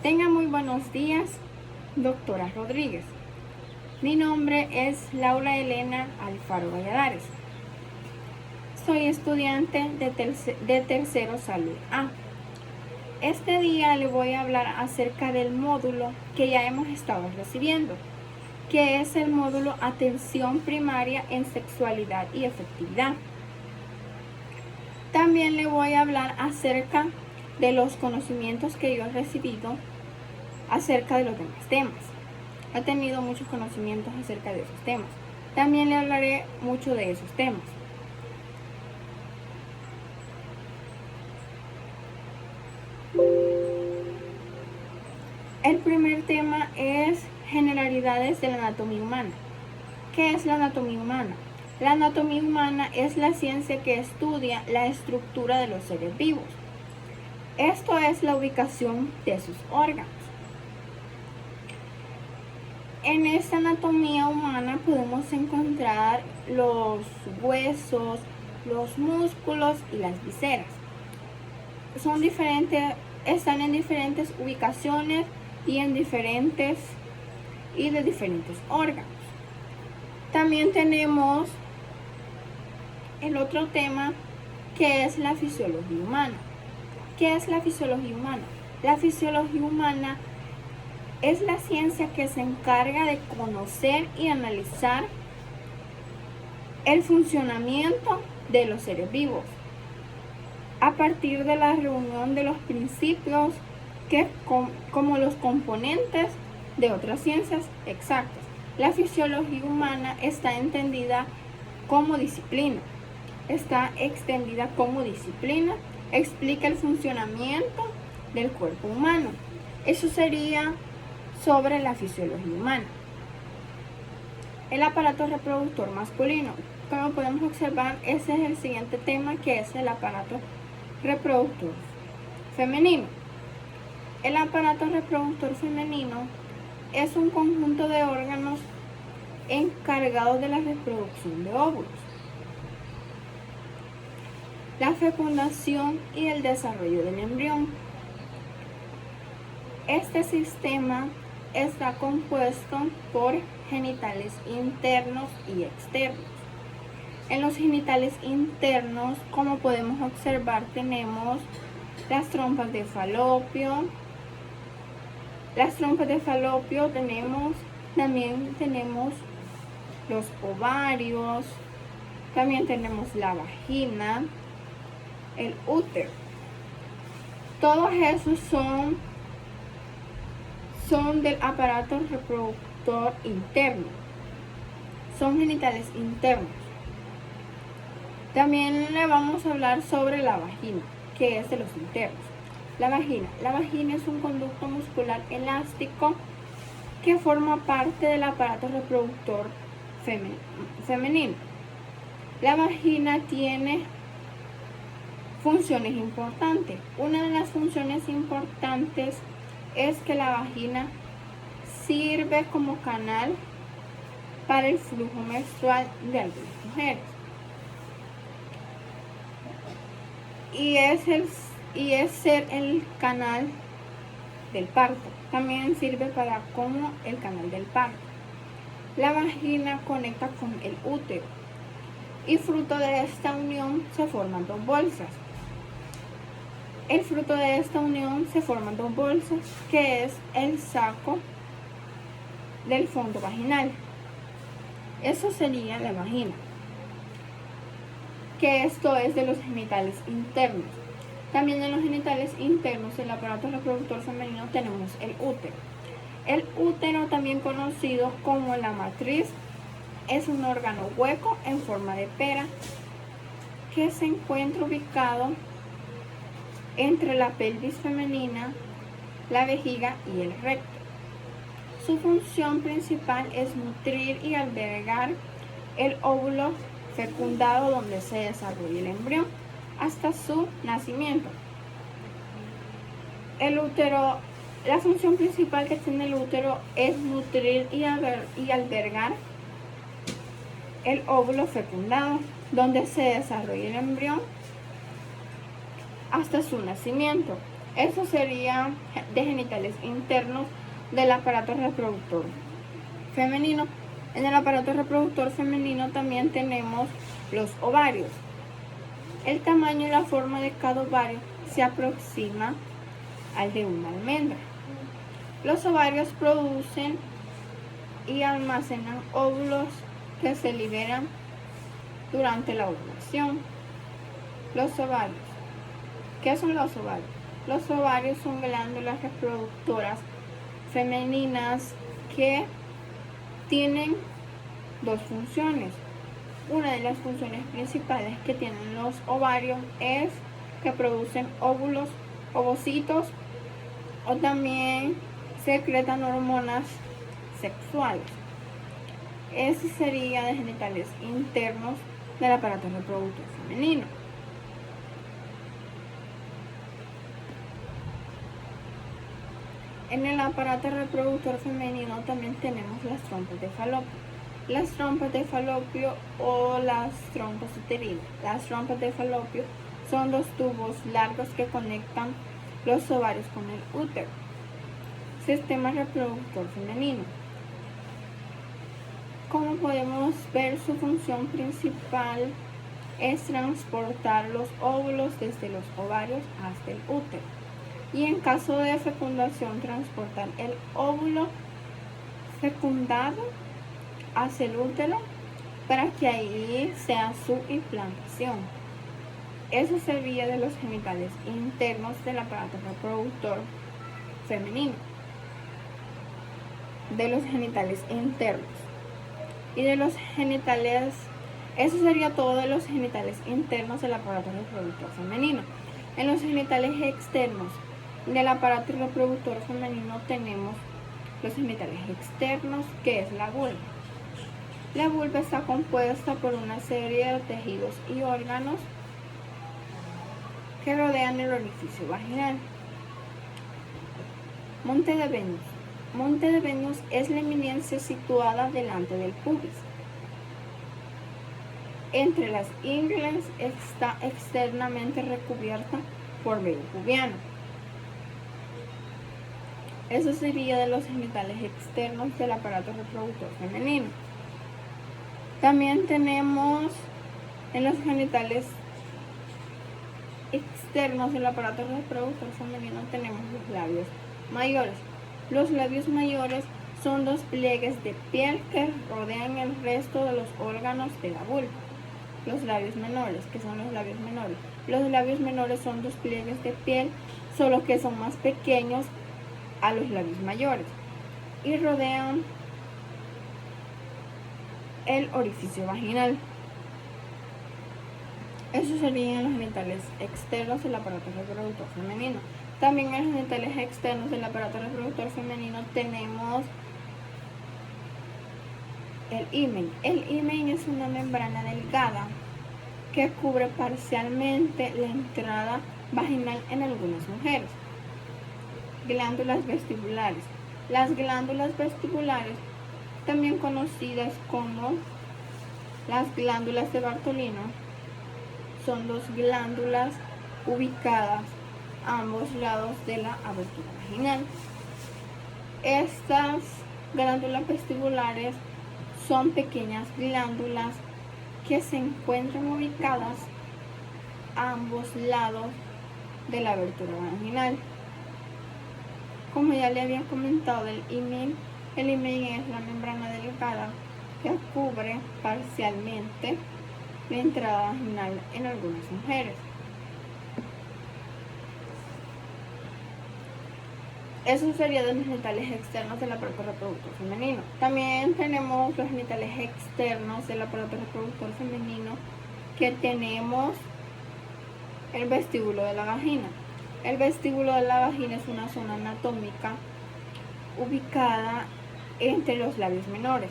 Tenga muy buenos días, doctora Rodríguez. Mi nombre es Laura Elena Alfaro Valladares. Soy estudiante de tercero Salud A. Este día le voy a hablar acerca del módulo que ya hemos estado recibiendo, que es el módulo Atención Primaria en Sexualidad y Afectividad. También le voy a hablar acerca de los conocimientos que yo he recibido acerca de los demás temas. He tenido muchos conocimientos acerca de esos temas. También le hablaré mucho de esos temas. El primer tema es generalidades de la anatomía humana. ¿Qué es la anatomía humana? La anatomía humana es la ciencia que estudia la estructura de los seres vivos. Esto es la ubicación de sus órganos. En esta anatomía humana podemos encontrar los huesos, los músculos y las vísceras. Están en diferentes ubicaciones y de diferentes órganos. También tenemos el otro tema, que es la fisiología humana. ¿Qué es la fisiología humana? La fisiología humana es la ciencia que se encarga de conocer y analizar el funcionamiento de los seres vivos a partir de la reunión de los principios como los componentes de otras ciencias exactas. La fisiología humana está entendida como disciplina. Explica el funcionamiento del cuerpo humano. Eso sería sobre la fisiología humana. El aparato reproductor masculino. Como podemos observar, ese es el siguiente tema, que es el aparato reproductor femenino. El aparato reproductor femenino es un conjunto de órganos encargados de la reproducción de óvulos, la fecundación y el desarrollo del embrión. Este sistema está compuesto por genitales internos y externos. En los genitales internos, como podemos observar, tenemos las trompas de falopio. También tenemos los ovarios, también tenemos la vagina, el útero. Todos esos son del aparato reproductor interno, son genitales internos. También le vamos a hablar sobre la vagina, que es de los internos. La vagina es un conducto muscular elástico que forma parte del aparato reproductor femenino. La vagina tiene funciones importantes. Una de las funciones importantes es que la vagina sirve como canal para el flujo menstrual de algunas mujeres. Y es ser el canal del parto. También sirve como el canal del parto. La vagina conecta con el útero y fruto de esta unión se forman dos bolsas. Que es el saco del fondo vaginal. Eso sería la vagina, que esto es de los genitales internos. También en los genitales internos, el aparato reproductor femenino, tenemos el útero. El útero, también conocido como la matriz, es un órgano hueco en forma de pera que se encuentra ubicado entre la pelvis femenina, la vejiga y el recto. Su función principal es nutrir y albergar el óvulo fecundado donde se desarrolla el embrión hasta su nacimiento. El útero, la función principal que tiene el útero es nutrir y albergar el óvulo fecundado donde se desarrolla el embrión hasta su nacimiento. Eso sería de genitales internos del aparato reproductor femenino. En el aparato reproductor femenino también tenemos los ovarios. El tamaño y la forma de cada ovario se aproxima al de una almendra. Los ovarios producen y almacenan óvulos que se liberan durante la ovulación. Los ovarios. ¿Qué son los ovarios? Los ovarios son glándulas reproductoras femeninas que tienen dos funciones. Una de las funciones principales que tienen los ovarios es que producen óvulos, ovocitos, o también secretan hormonas sexuales. Ese sería de genitales internos del aparato reproductor femenino. En el aparato reproductor femenino también tenemos las trompas de falopio. Las trompas de falopio o las trompas uterinas. Las trompas de falopio son dos tubos largos que conectan los ovarios con el útero. Sistema reproductor femenino. Como podemos ver, su función principal es transportar los óvulos desde los ovarios hasta el útero. Y en caso de fecundación, transportar el óvulo fecundado hacia el útero para que ahí sea su implantación. Eso sería de los genitales internos del aparato reproductor femenino. De los genitales internos. Y de los genitales, eso sería todo de los genitales internos del aparato reproductor femenino. En los genitales externos del aparato reproductor femenino tenemos los genitales externos, que es la vulva. La vulva está compuesta por una serie de tejidos y órganos que rodean el orificio vaginal. Monte de Venus. Monte de Venus es la eminencia situada delante del pubis. Entre las ingles está externamente recubierta por vello pubiano. Eso sería de los genitales externos del aparato reproductor femenino. También tenemos en los genitales externos del aparato reproductor femenino tenemos los labios mayores. Los labios mayores son dos pliegues de piel que rodean el resto de los órganos de la vulva. Los labios menores, que son los labios menores. Los labios menores son dos pliegues de piel, solo que son más pequeños a los labios mayores y rodean el orificio vaginal. Esos serían los genitales externos del aparato reproductor femenino. También en los genitales externos del aparato reproductor femenino tenemos el himen. El himen es una membrana delgada que cubre parcialmente la entrada vaginal en algunas mujeres. Glándulas vestibulares. Las glándulas vestibulares, también conocidas como las glándulas de Bartolino, son dos glándulas ubicadas a ambos lados de la abertura vaginal. Estas glándulas vestibulares son pequeñas glándulas que se encuentran ubicadas a ambos lados de la abertura vaginal. Como ya le había comentado del himen, el himen es la membrana delgada que cubre parcialmente la entrada vaginal en algunas mujeres. Eso sería de los genitales externos del aparato reproductor femenino. También tenemos los genitales externos del aparato reproductor femenino, que tenemos el vestíbulo de la vagina. El vestíbulo de la vagina es una zona anatómica ubicada entre los labios menores.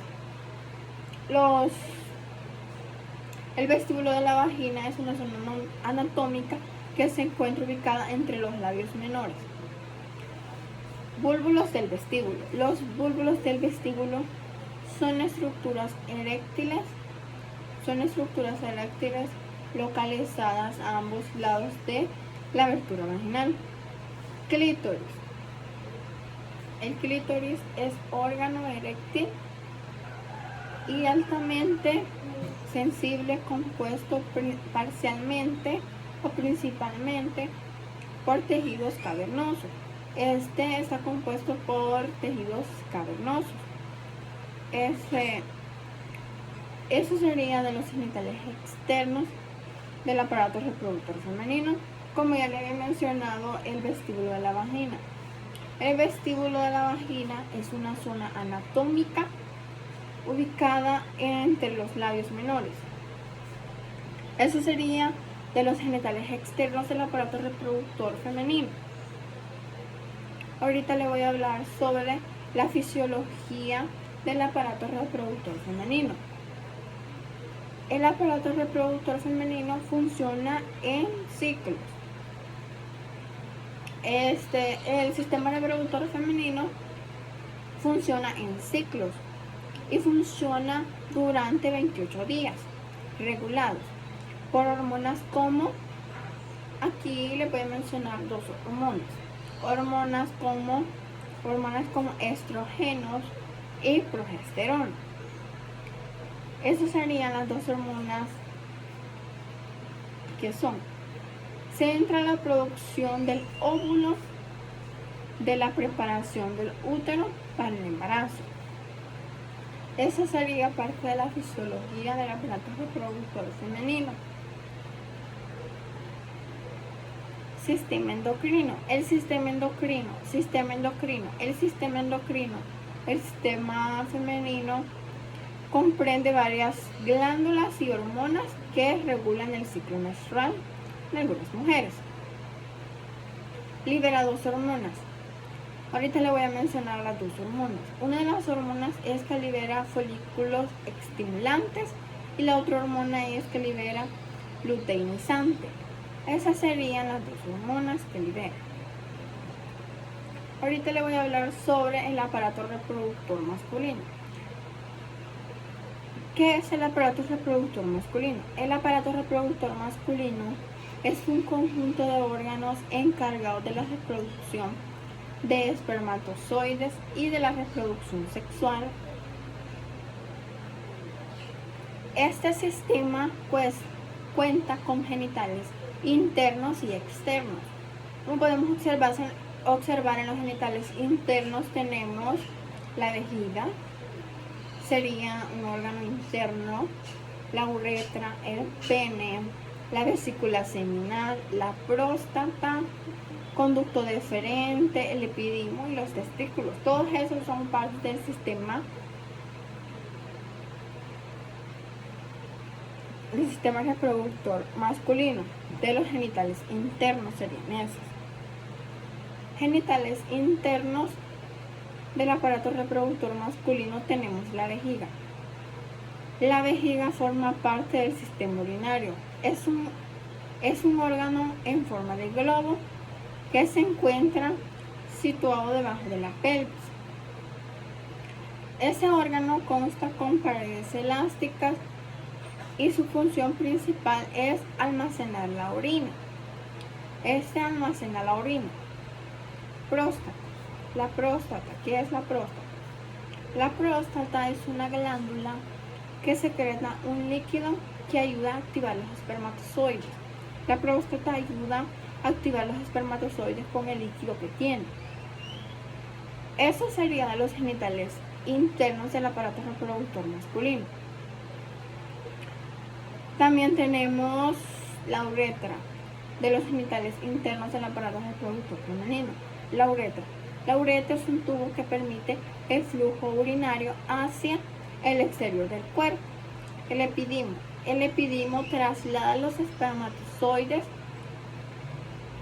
El vestíbulo de la vagina es una zona anatómica que se encuentra ubicada entre los labios menores. Búlbulos del vestíbulo. Los búlbulos del vestíbulo son estructuras eréctiles localizadas a ambos lados de la abertura vaginal. Clítoris. El clítoris es órgano eréctil y altamente sensible, compuesto parcialmente o principalmente por tejidos cavernosos. Este está compuesto por tejidos cavernosos. Eso sería de los genitales externos del aparato reproductor femenino. Como ya le había mencionado, el vestíbulo de la vagina. El vestíbulo de la vagina es una zona anatómica ubicada entre los labios menores. Eso sería de los genitales externos del aparato reproductor femenino. Ahorita le voy a hablar sobre la fisiología del aparato reproductor femenino. El aparato reproductor femenino funciona en ciclos. El sistema reproductor femenino funciona en ciclos y funciona durante 28 días regulados por hormonas como, aquí le voy a mencionar dos hormonas como estrógenos y progesterona. Esas serían las dos hormonas que son. Se entra la producción del óvulo de la preparación del útero para el embarazo. Esa sería parte de la fisiología del aparato reproductor femenino. Sistema endocrino. El sistema femenino comprende varias glándulas y hormonas que regulan el ciclo menstrual en algunas mujeres. Libera dos hormonas. Ahorita le voy a mencionar las dos hormonas. Una de las hormonas es que libera folículos estimulantes y la otra hormona es que libera luteinizante. Esas serían las dos hormonas que libera. Ahorita le voy a hablar sobre el aparato reproductor masculino. ¿Qué es el aparato reproductor masculino? El aparato reproductor masculino es un conjunto de órganos encargados de la reproducción de espermatozoides y de la reproducción sexual. Este sistema cuenta con genitales internos y externos. Como podemos observar en los genitales internos tenemos la vejiga, sería un órgano interno, la uretra, el pene, la vesícula seminal, la próstata, conducto deferente, el epidimo y los testículos. Todos esos son parte del sistema reproductor masculino. De los genitales internos serían esos. Genitales internos del aparato reproductor masculino tenemos la vejiga. La vejiga forma parte del sistema urinario. Es un órgano en forma de globo que se encuentra situado debajo de la pelvis. Ese órgano consta con paredes elásticas y su función principal es almacenar la orina. Este almacena la orina. Próstata. La próstata. ¿Qué es la próstata? La próstata es una glándula que secreta un líquido que ayuda a activar los espermatozoides. La próstata ayuda a activar los espermatozoides con el líquido que tiene. Eso sería de los genitales internos del aparato reproductor masculino. También tenemos la uretra, de los genitales internos del aparato reproductor femenino. La uretra es un tubo que permite el flujo urinario hacia el exterior del cuerpo. El epidimo traslada los espermatozoides,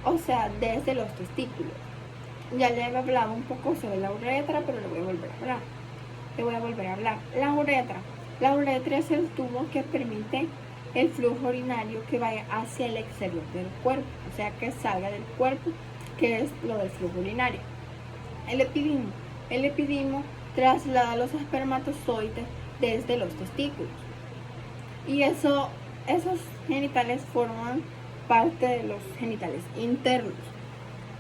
o sea, desde los testículos. Ya le he hablado un poco sobre la uretra, pero le voy a volver a hablar. La uretra es el tubo que permite el flujo urinario que vaya hacia el exterior del cuerpo, o sea, que salga del cuerpo, que es lo del flujo urinario. El epidimo traslada los espermatozoides desde los testículos. Y esos genitales forman parte de los genitales internos.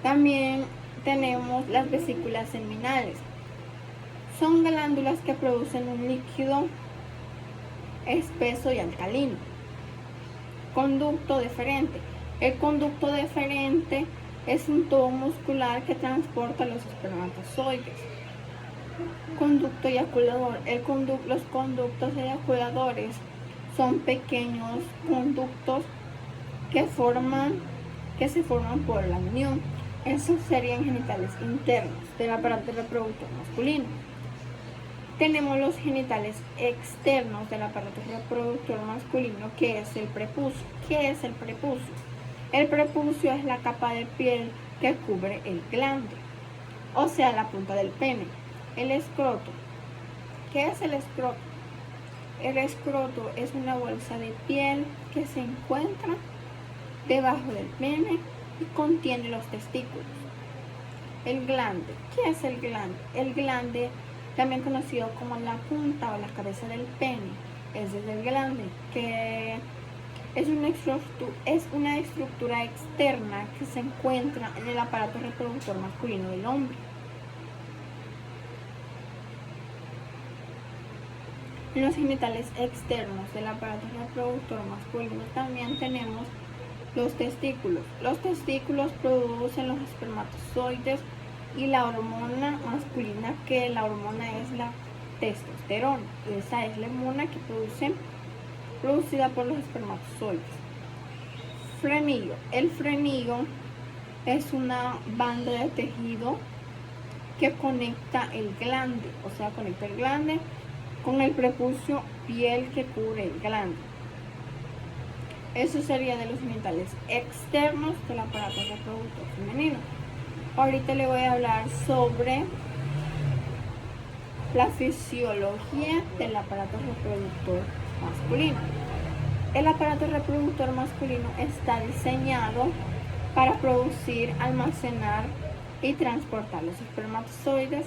También tenemos las vesículas seminales. Son glándulas que producen un líquido espeso y alcalino. Conducto deferente. El conducto deferente es un tubo muscular que transporta los espermatozoides. Conducto eyaculador. Los conductos eyaculadores son pequeños conductos que se forman por la unión. Esos serían genitales internos del aparato reproductor masculino. Tenemos los genitales externos del aparato reproductor masculino, que es el prepucio. ¿Qué es el prepucio? El prepucio es la capa de piel que cubre el glande, o sea, la punta del pene. El escroto. ¿Qué es el escroto? El escroto es una bolsa de piel que se encuentra debajo del pene y contiene los testículos. El glande. ¿Qué es el glande? El glande, también conocido como la punta o la cabeza del pene, es desde el glande, que es una estructura externa que se encuentra en el aparato reproductor masculino del hombre. En los genitales externos del aparato reproductor masculino también tenemos los testículos. Los testículos producen los espermatozoides y la hormona masculina, que la hormona es la testosterona. Esa es la hormona que producida por los espermatozoides. Frenillo. El frenillo es una banda de tejido que conecta el glande, o sea, conecta el glande con el prepucio, piel que cubre el glande. Eso sería de los genitales externos del aparato reproductor femenino. Ahorita le voy a hablar sobre la fisiología del aparato reproductor masculino. El aparato reproductor masculino está diseñado para producir, almacenar y transportar los espermatozoides,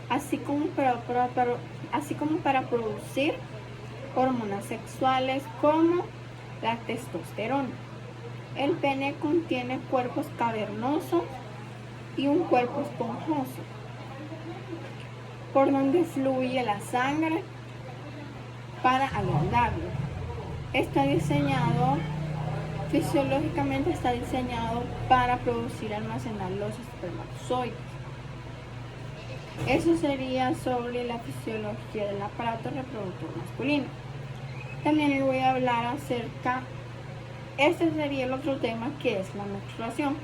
así como para producir hormonas sexuales como la testosterona. El pene contiene cuerpos cavernosos y un cuerpo esponjoso, por donde fluye la sangre para agrandarlo. Fisiológicamente está diseñado para producir y almacenar los espermatozoides. Eso sería sobre la fisiología del aparato reproductor masculino. También le voy a hablar este sería el otro tema, que es la menstruación.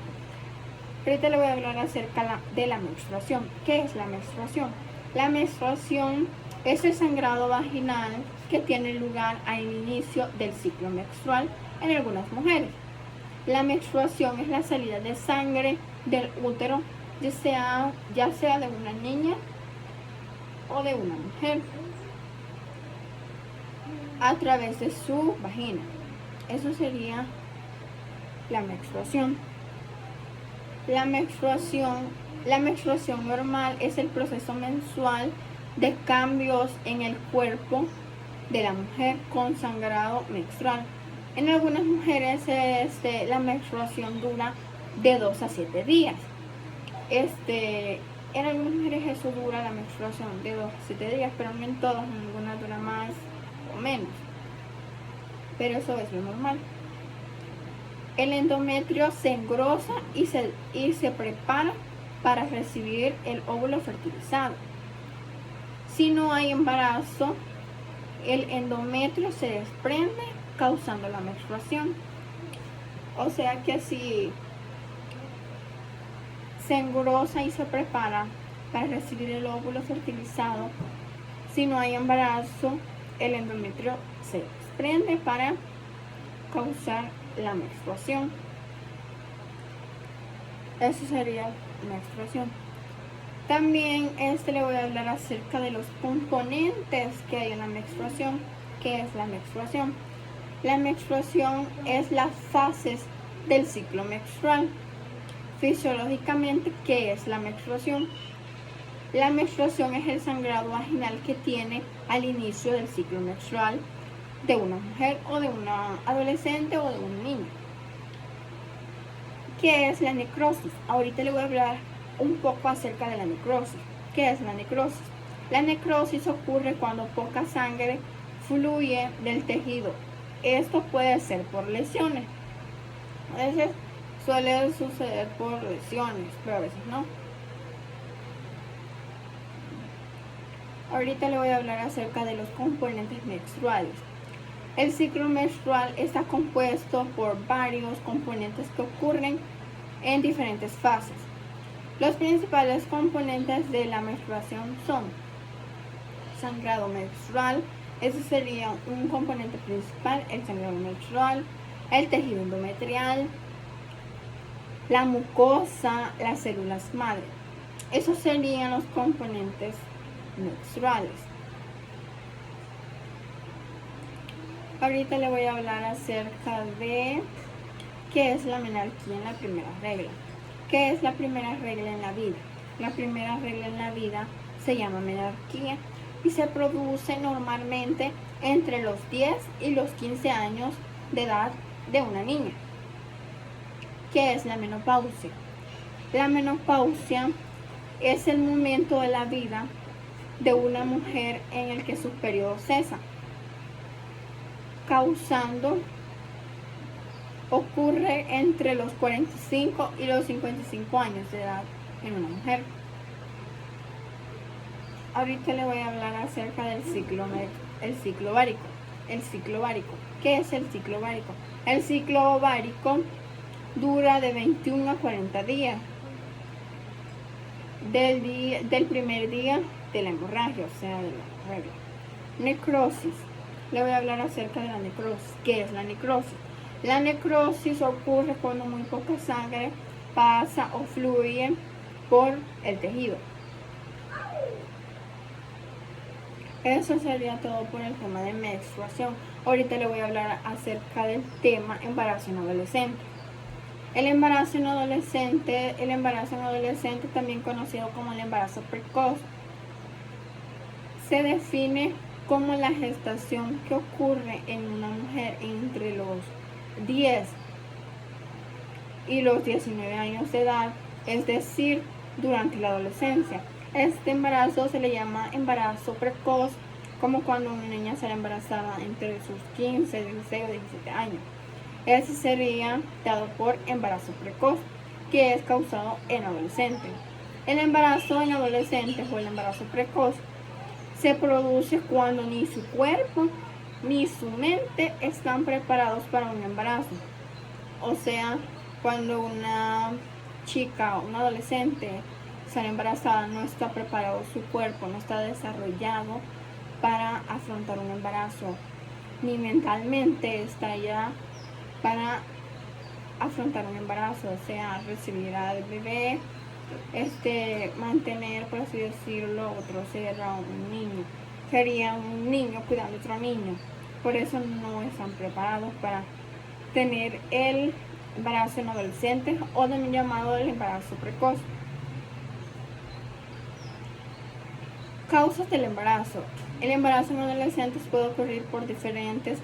Ahorita le voy a hablar acerca de la menstruación. ¿Qué es la menstruación? La menstruación es el sangrado vaginal que tiene lugar al inicio del ciclo menstrual en algunas mujeres. La menstruación es la salida de sangre del útero, ya sea de una niña o de una mujer, a través de su vagina. Eso sería la menstruación. La menstruación normal es el proceso mensual de cambios en el cuerpo de la mujer con sangrado menstrual. En algunas mujeres la menstruación dura de 2 a 7 días. En algunas mujeres eso dura, la menstruación, de 2 a 7 días, pero no en todas, en algunas dura más o menos. Pero eso es lo normal. El endometrio se engrosa y se prepara para recibir el óvulo fertilizado. Si no hay embarazo, el endometrio se desprende, causando la menstruación. O sea que si se engrosa y se prepara para recibir el óvulo fertilizado, si no hay embarazo, el endometrio se desprende para causar la menstruación. Eso sería menstruación. También le voy a hablar acerca de los componentes que hay en la menstruación. ¿Qué es la menstruación? La menstruación es las fases del ciclo menstrual. Fisiológicamente, ¿qué es la menstruación? La menstruación es el sangrado vaginal que tiene al inicio del ciclo menstrual de una mujer o de una adolescente o de un niño. ¿Qué es la necrosis? Ahorita le voy a hablar un poco acerca de la necrosis. ¿Qué es la necrosis? La necrosis ocurre cuando poca sangre fluye del tejido. Esto puede ser por lesiones. A veces suele suceder por lesiones, pero a veces no. Ahorita le voy a hablar acerca de los componentes menstruales. El ciclo menstrual está compuesto por varios componentes que ocurren en diferentes fases. Los principales componentes de la menstruación son sangrado menstrual, ese sería un componente principal, el sangrado menstrual, el tejido endometrial, la mucosa, las células madre. Esos serían los componentes menstruales. Ahorita le voy a hablar acerca de qué es la menarquía en la primera regla. ¿Qué es la primera regla en la vida? La primera regla en la vida se llama menarquía y se produce normalmente entre los 10 y los 15 años de edad de una niña. ¿Qué es la menopausia? La menopausia es el momento de la vida de una mujer en el que sus periodos cesan, ocurre entre los 45 y los 55 años de edad en una mujer. Ahorita le voy a hablar acerca del ciclo ovárico. El ciclo ovárico. ¿Qué es el ciclo ovárico? El ciclo ovárico dura de 21 a 40 días del primer día de la hemorragia, o sea, de la regla. Necrosis. Le voy a hablar acerca de la necrosis. ¿Qué es la necrosis? La necrosis ocurre cuando muy poca sangre pasa o fluye por el tejido. Eso sería todo por el tema de menstruación. Ahorita le voy a hablar acerca del tema embarazo en adolescente. El embarazo en adolescente, también conocido como el embarazo precoz, se define como la gestación que ocurre en una mujer entre los 10 y los 19 años de edad, es decir, durante la adolescencia. Este embarazo se le llama embarazo precoz, como cuando una niña será embarazada entre sus 15, 16 o 17 años. Ese sería dado por embarazo precoz, que es causado en adolescentes. El embarazo en adolescentes o el embarazo precoz se produce cuando ni su cuerpo ni su mente están preparados para un embarazo. O sea, cuando una chica, una adolescente sale embarazada, no está preparado su cuerpo, no está desarrollado para afrontar un embarazo, ni mentalmente está ya para afrontar un embarazo, o sea, recibir al bebé, mantener, por así decirlo, otro ser a un niño. Sería un niño cuidando a otro niño. Por eso no están preparados para tener el embarazo en adolescentes o también llamado el embarazo precoz. Causas del embarazo. El embarazo en adolescentes puede ocurrir por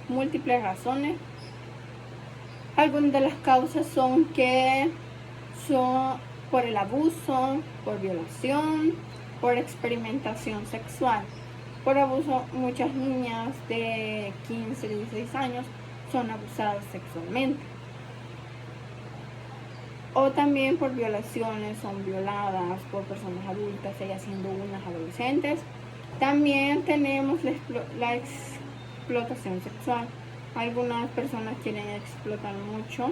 múltiples razones. Algunas de las causas son por el abuso, por violación, por experimentación sexual. Por abuso, muchas niñas de 15, 16 años son abusadas sexualmente. O también por violaciones, son violadas por personas adultas, ellas siendo unas adolescentes. También tenemos la explotación sexual. Algunas personas quieren explotar mucho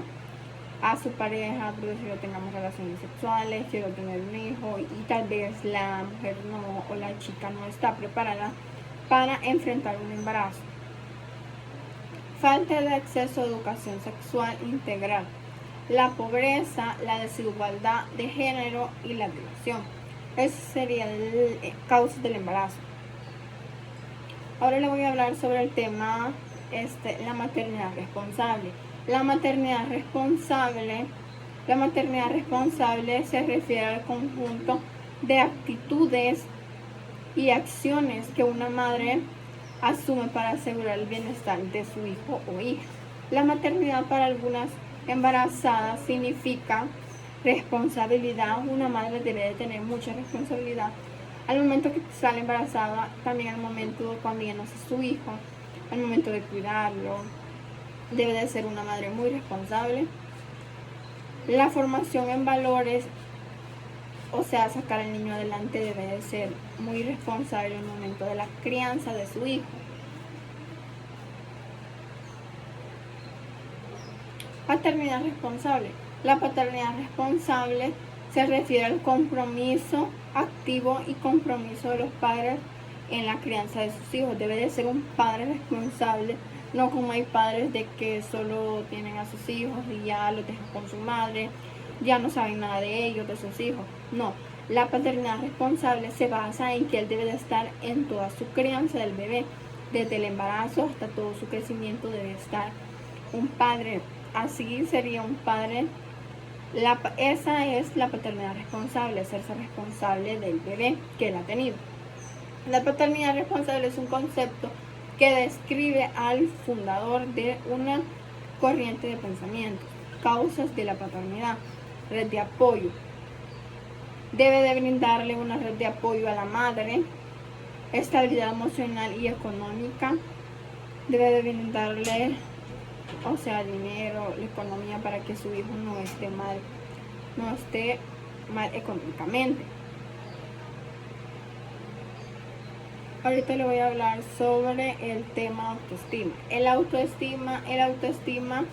a su pareja, por decirlo, tengamos relaciones sexuales, quiero tener un hijo, y tal vez la mujer no, o la chica no está preparada para enfrentar un embarazo. Falta de acceso a educación sexual integral, la pobreza, la desigualdad de género y la violación. Eso sería causas del embarazo. Ahora le voy a hablar sobre el tema la maternidad responsable. La maternidad responsable se refiere al conjunto de actitudes y acciones que una madre asume para asegurar el bienestar de su hijo o hija. La maternidad para algunas embarazada significa responsabilidad. Una madre debe de tener mucha responsabilidad al momento que sale embarazada, también al momento cuando ya nace su hijo, al momento de cuidarlo. Debe de ser una madre muy responsable. La formación en valores, o sea, sacar al niño adelante, debe de ser muy responsable en el momento de la crianza de su hijo. Paternidad responsable. La paternidad responsable se refiere al compromiso activo y compromiso de los padres en la crianza de sus hijos. Debe de ser un padre responsable, no como hay padres de que solo tienen a sus hijos y ya los dejan con su madre, ya no saben nada de ellos, de sus hijos. No, la paternidad responsable se basa en que él debe de estar en toda su crianza del bebé, desde el embarazo hasta todo su crecimiento debe estar un padre. Así sería un padre. Esa es la paternidad responsable, hacerse responsable del bebé que él ha tenido. La paternidad responsable es un concepto que describe al fundador de una corriente de pensamientos. Causas de la paternidad. Red de apoyo. Debe de brindarle una red de apoyo a la madre. Estabilidad emocional y económica. Debe de brindarle, o sea, dinero, la economía, para que su hijo no esté mal económicamente. Ahorita le voy a hablar sobre el tema autoestima. El autoestima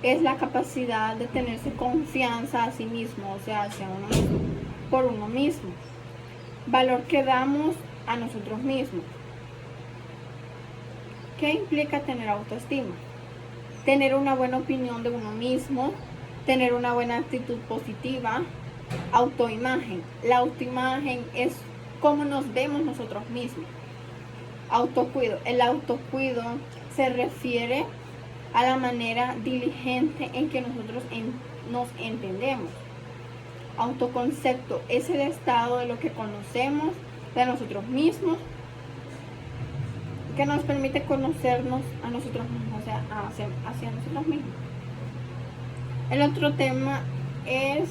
es la capacidad de tenerse confianza a sí mismo, o sea, hacia uno mismo, por uno mismo. Valor que damos a nosotros mismos. ¿Qué implica tener autoestima? Tener una buena opinión de uno mismo, tener una buena actitud positiva. Autoimagen. La autoimagen es cómo nos vemos nosotros mismos. Autocuido. El autocuido se refiere a la manera diligente en que nosotros nos entendemos. Autoconcepto es el estado de lo que conocemos de nosotros mismos, que nos permite conocernos a nosotros mismos, o sea, hacia nosotros mismos. El otro tema es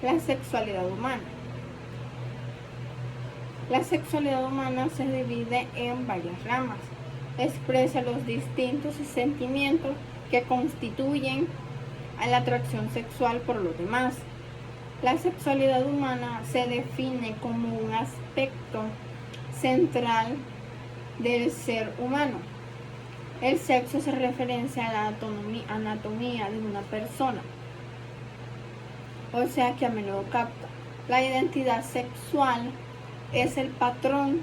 la sexualidad humana. La sexualidad humana se divide en varias ramas. Expresa los distintos sentimientos que constituyen a la atracción sexual por los demás. La sexualidad humana se define como un aspecto central del ser humano. El sexo se referencia a la anatomía de una persona, o sea que a menudo capta. La identidad sexual es el patrón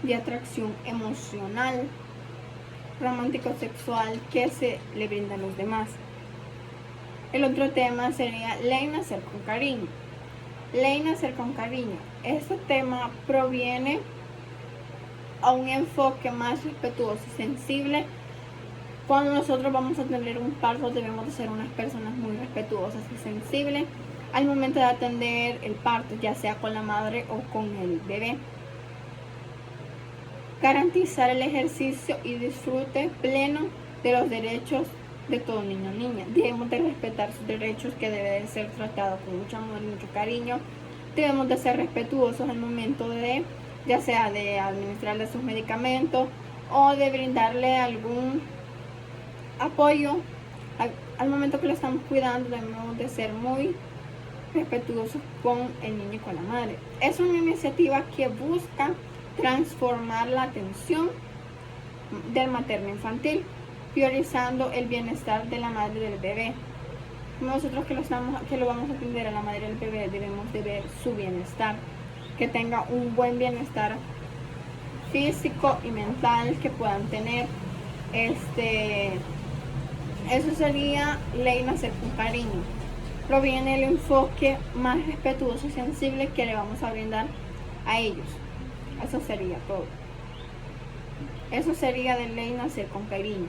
de atracción emocional, romántico sexual que se le brinda a los demás. El otro tema sería ley nacer con cariño. Ley nacer con cariño. Este tema proviene a un enfoque más respetuoso y sensible. Cuando nosotros vamos a tener un parto, debemos de ser unas personas muy respetuosas y sensibles al momento de atender el parto, ya sea con la madre o con el bebé. Garantizar el ejercicio y disfrute pleno de los derechos de todo niño o niña. Debemos de respetar sus derechos, que debe de ser tratado con mucho amor y mucho cariño. Debemos de ser respetuosos al momento de, ya sea de administrarle sus medicamentos o de brindarle algún apoyo. Al momento que lo estamos cuidando, debemos de ser muy respetuosos con el niño y con la madre. Es una iniciativa que busca transformar la atención del materno infantil, priorizando el bienestar de la madre y del bebé. Nosotros que lo vamos a atender a la madre y al bebé, debemos de ver su bienestar, que tenga un buen bienestar físico y mental que puedan tener. Eso sería ley nacer con cariño. Proviene el enfoque más respetuoso y sensible que le vamos a brindar a ellos. Eso sería todo. Eso sería de ley nacer con cariño.